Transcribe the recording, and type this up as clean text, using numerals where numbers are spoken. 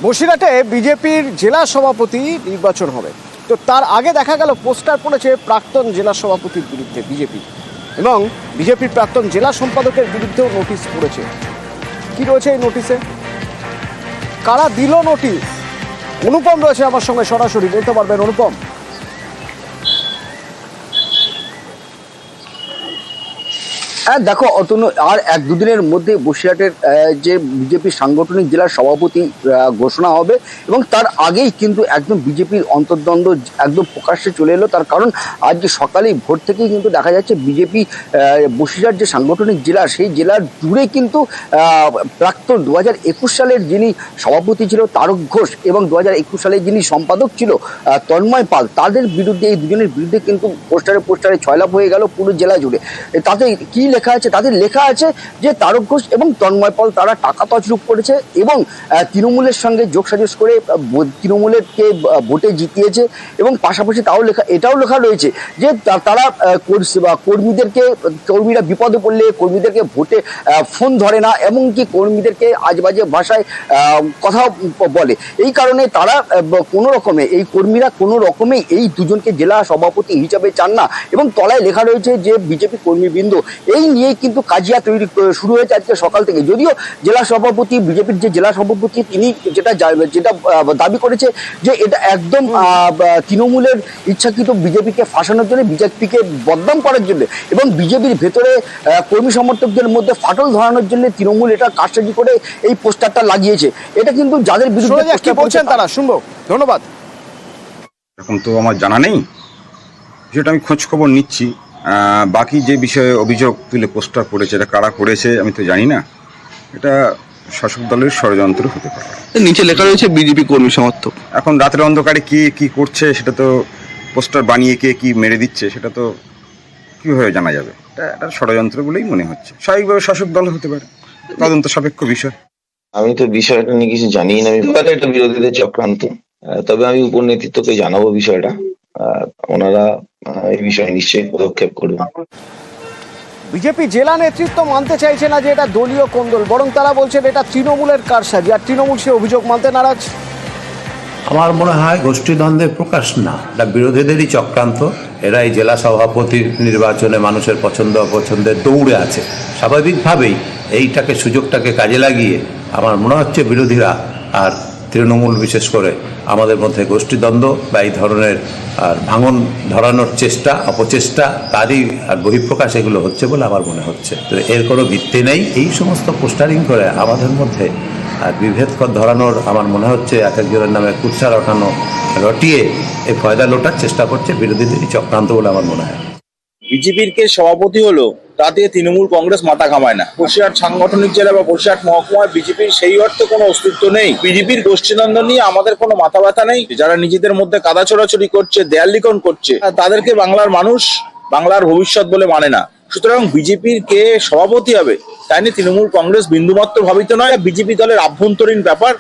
বসিরহাটে বিজেপির জেলা সভাপতি নির্বাচন হবে, তো তার আগে দেখা গেল পোস্টার পড়েছে প্রাক্তন জেলা সভাপতির বিরুদ্ধে বিজেপি, এবং বিজেপির প্রাক্তন জেলা সম্পাদকের বিরুদ্ধেও নোটিশ পড়েছে। কি রয়েছে এই নোটিশে, কারা দিল নোটিশ? অনুপম রয়েছে আমার সঙ্গে, সরাসরি বলতে পারবেন অনুপম? হ্যাঁ দেখো অতনু, আর এক দুদিনের মধ্যে বসিরহাটের যে বিজেপির সাংগঠনিক জেলার সভাপতি ঘোষণা হবে, এবং তার আগেই কিন্তু একদম বিজেপির অন্তর্দ্বন্দ্ব একদম প্রকাশ্যে চলে এলো। তার কারণ আজকে সকালেই ভোর থেকেই কিন্তু দেখা যাচ্ছে বিজেপি বসিরহাট যে সাংগঠনিক জেলা, সেই জেলার জুড়ে কিন্তু প্রাক্তন 2021 সালের যিনি সভাপতি ছিল তারক ঘোষ, এবং 2021 সালে যিনি সম্পাদক ছিল তন্ময় পাল, তাদের বিরুদ্ধে, এই দুজনের বিরুদ্ধে কিন্তু পোস্টারে ছয়লাভ হয়ে গেল পুরো জেলা জুড়ে। তাতে কি লেখা আছে? তাদের লেখা আছে যে তারক ঘোষ এবং তন্ময় পাল তারা টাকা তছরূপ করেছে এবং তৃণমূলের সঙ্গে যোগসাজশ করে তৃণমূলেরকে ভোটে জিতিয়েছে, এবং পাশাপাশি এটাও লেখা রয়েছে যে তারা কর্মীরা বিপদে পড়লে কর্মীদেরকে ভোটে ফোন ধরে না, এমনকি কর্মীদেরকে আজবাজে ভাষায় কথা বলে। এই কারণে তারা কর্মীরা কোনো রকমে এই দুজনকে জেলা সভাপতি হিসাবে চান না, এবং তলায় লেখা রয়েছে যে বিজেপি কর্মীবৃন্দ, এই নিয়েই কিন্তু কাজিয়া শুরু হয়েছে আজকে সকাল থেকে। যদিও জেলা সভাপতি, বিজেপির যে জেলা সভাপতি, তিনি যেটা দাবি করেছে যে এটা একদম তৃণমূলের ইচ্ছাকৃত বিজেপিকে ফাঁসানোর জন্য, বিজেপিকে বদনাম করার জন্য, এবং বিজেপির ভেতরে কর্মী সমর্থকদের মধ্যে ফাটল ধরানোর জন্য তৃণমূল এটা কারসাজি করে এই পোস্টারটা লাগিয়েছে। এটা কিন্তু যাদের বিরুদ্ধে কি বলছেন তারা শুনবো। ধন্যবাদ। এখন তো আমার জানা নেই, যেটা আমি খোঁজ খবর নিচ্ছি। বাকি যে বিষয়ে অভিযোগ তুলে পোস্টার করেছে, এটা কারা করেছে আমি তো জানি না। এটা শাসক দলের ষড়যন্ত্র হতে পারে। নিচে লেখা রয়েছে বিজেপি কর্মী সমর্থক। এখন রাতের অন্ধকারে কি করছে সেটা তো, পোস্টার বানিয়ে কে কি মেরে দিচ্ছে সেটা তো কীভাবে জানা যাবে? এটা ষড়যন্ত্র বলেই মনে হচ্ছে। স্বাভাবিকভাবে শাসক দল হতে পারে, তদন্ত সাপেক্ষ বিষয়। আমি তো বিষয়টা নিয়ে কিছু জানি না। আমি এটা বিরোধীদের চক্রান্ত, তবে আমি উপর নেতৃত্বকে জানাবো বিষয়টা। ওনারা এই বিষয়ে নিশ্চয়ই পদক্ষেপ করবেন। বিজেপি জেলা নেতৃত্ব মানতে চাইছে না যে এটা দলীয় কোন্দল, বরং তারা বলছেন এটা তৃণমূলের কারসাজি, আর তৃণমূল সে অভিযোগ মানতে নারাজ। আমার মনে হয় গোষ্ঠীদ্বন্দ্বের প্রকাশ না, এটা বিরোধীদেরই চক্রান্ত। এরা এই জেলা সভাপতির নির্বাচনে মানুষের পছন্দ অপছন্দের দৌড়ে আছে। স্বাভাবিকভাবেই এইটাকে, সুযোগটাকে কাজে লাগিয়ে আমার মনে হচ্ছে বিরোধীরা আর তৃণমূল বিশেষ করে আমাদের মধ্যে গোষ্ঠীদ্বন্দ্ব বা এই ধরনের ভাঙন ধরানোর চেষ্টা, অপচেষ্টা, তারই আর বহিঃপ্রকাশ এগুলো হচ্ছে বলে আমার মনে হচ্ছে। তো এর কোনো ভিত্তি নেই। এই সমস্ত পোস্টারিং করে আমাদের মধ্যে বিভেদ ধরানোর আমার মনে হচ্ছে এক একজনের নামে কুৎসা রটিয়ে এই ফয়দা লোটার চেষ্টা করছে বিরোধীদেরই চক্রান্ত বলে আমার মনে হয়। বিজেপির কে সভাপতি হলো তাতে তৃণমূল কংগ্রেস মাথা ঘামায় না। বসিরহাট সাংগঠনিক জেলা বা বসিরহাট মহকুমায় বিজেপির সেই অর্থে কোনো অস্তিত্ব নেই। বিজেপির গোষ্ঠীদ্বন্দ্ব নিয়ে আমাদের কোনো মাথা ব্যথা নেই। যারা নিজেদের মধ্যে কাদা ছোড়াছড়ি করছে, দেয়াল লিখন করছে, তাদেরকে বাংলার মানুষ, বাংলার ভবিষ্যৎ বলে মানে না। সুতরাং বিজেপির কে সভাপতি হবে তাই নিয়ে তৃণমূল কংগ্রেস বিন্দুমাত্র ভাবিত নয়। বিজেপি দলের আভ্যন্তরীণ ব্যাপার,